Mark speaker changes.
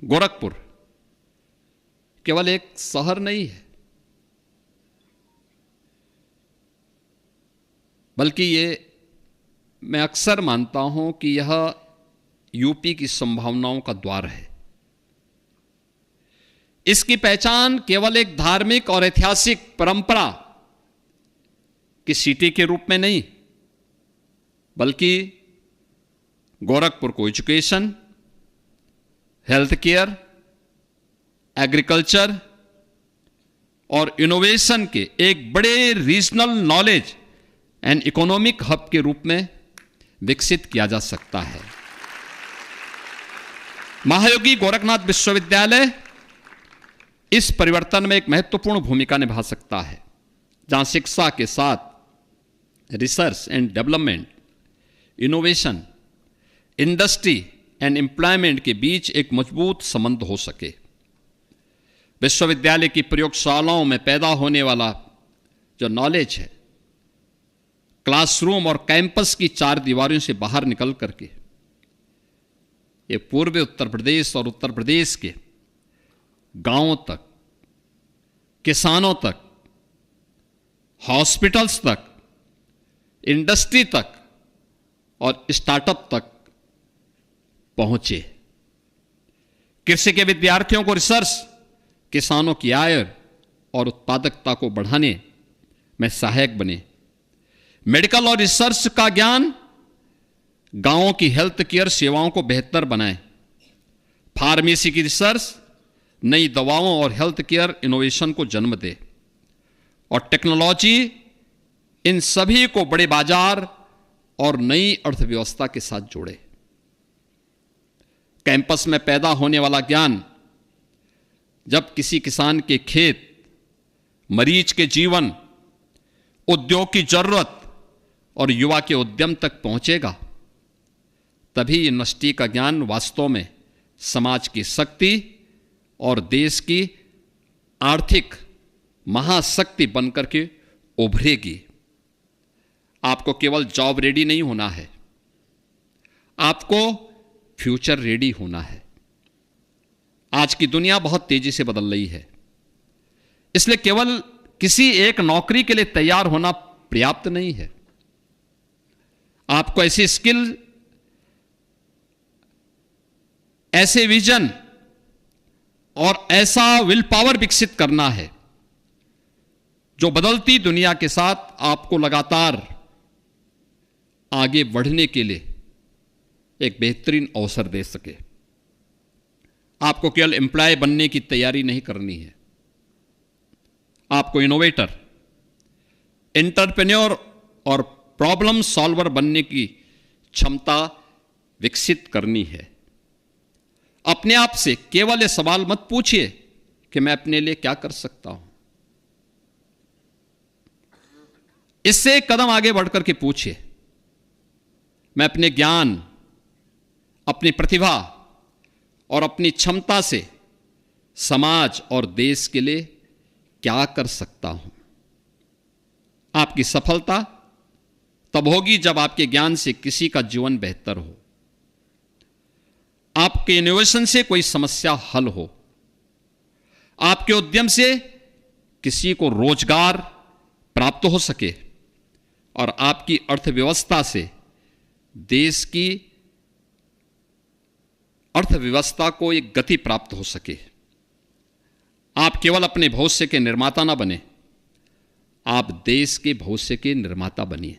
Speaker 1: गोरखपुर केवल एक शहर नहीं है, बल्कि ये मैं अक्सर मानता हूं कि यह यूपी की संभावनाओं का द्वार है। इसकी पहचान केवल एक धार्मिक और ऐतिहासिक परंपरा की सिटी के रूप में नहीं, बल्कि गोरखपुर को एजुकेशन, हेल्थ केयर, एग्रीकल्चर और इनोवेशन के एक बड़े regional knowledge and economic hub के रूप में विकसित किया जा सकता है। महायोगी गोरखनाथ विश्वविद्यालय इस परिवर्तन में एक महत्वपूर्ण भूमिका निभा सकता है, जहां शिक्षा के साथ research and development, innovation, industry and employment के बीच एक मजबूत संबंध हो सके। विश्वविद्यालय की प्रयोगशालाओं में पैदा होने वाला जो नॉलेज है, क्लासरूम और कैंपस की चार दीवारों से बाहर निकल करके ये पूर्वी उत्तर प्रदेश और उत्तर प्रदेश के गांवों तक, किसानों तक, हॉस्पिटल्स तक, इंडस्ट्री तक और स्टार्टअप तक पहुंचे। कृषि के विद्यार्थियों को रिसर्च, किसानों की आय और उत्पादकता को बढ़ाने में सहायक बने। मेडिकल और रिसर्च का ज्ञान गांवों की हेल्थ केयर सेवाओं को बेहतर बनाए। फार्मेसी की रिसर्च नई दवाओं और हेल्थ केयर इनोवेशन को जन्म दे, और टेक्नोलॉजी इन सभी को बड़े बाजार और नई अर्थव्यवस्था के साथ जोड़े। कैंपस में पैदा होने वाला ज्ञान जब किसी किसान के खेत, मरीज के जीवन, उद्योग की जरूरत और युवा के उद्यम तक पहुंचेगा, तभी यूनिवर्सिटी का ज्ञान वास्तव में समाज की शक्ति और देश की आर्थिक महाशक्ति बनकर के उभरेगी। आपको केवल जॉब रेडी नहीं होना है, आपको फ्यूचर रेडी होना है। आज की दुनिया बहुत तेजी से बदल रही है, इसलिए केवल किसी एक नौकरी के लिए तैयार होना पर्याप्त नहीं है। आपको ऐसी स्किल, ऐसे विजन और ऐसा विल पावर विकसित करना है जो बदलती दुनिया के साथ आपको लगातार आगे बढ़ने के लिए एक बेहतरीन अवसर दे सके। आपको केवल एम्प्लॉय बनने की तैयारी नहीं करनी है, आपको इनोवेटर, एंटरप्रेन्योर और प्रॉब्लम सॉल्वर बनने की क्षमता विकसित करनी है। अपने आप से केवल ये सवाल मत पूछिए कि मैं अपने लिए क्या कर सकता हूं। इससे एक कदम आगे बढ़कर के पूछिए, मैं अपने ज्ञान, अपनी प्रतिभा और अपनी क्षमता से समाज और देश के लिए क्या कर सकता हूं। आपकी सफलता तब होगी जब आपके ज्ञान से किसी का जीवन बेहतर हो, आपके इनोवेशन से कोई समस्या हल हो, आपके उद्यम से किसी को रोजगार प्राप्त हो सके और आपकी अर्थव्यवस्था से देश की अर्थव्यवस्था को एक गति प्राप्त हो सके। आप केवल अपने भविष्य के निर्माता ना बने, आप देश के भविष्य के निर्माता बनिए।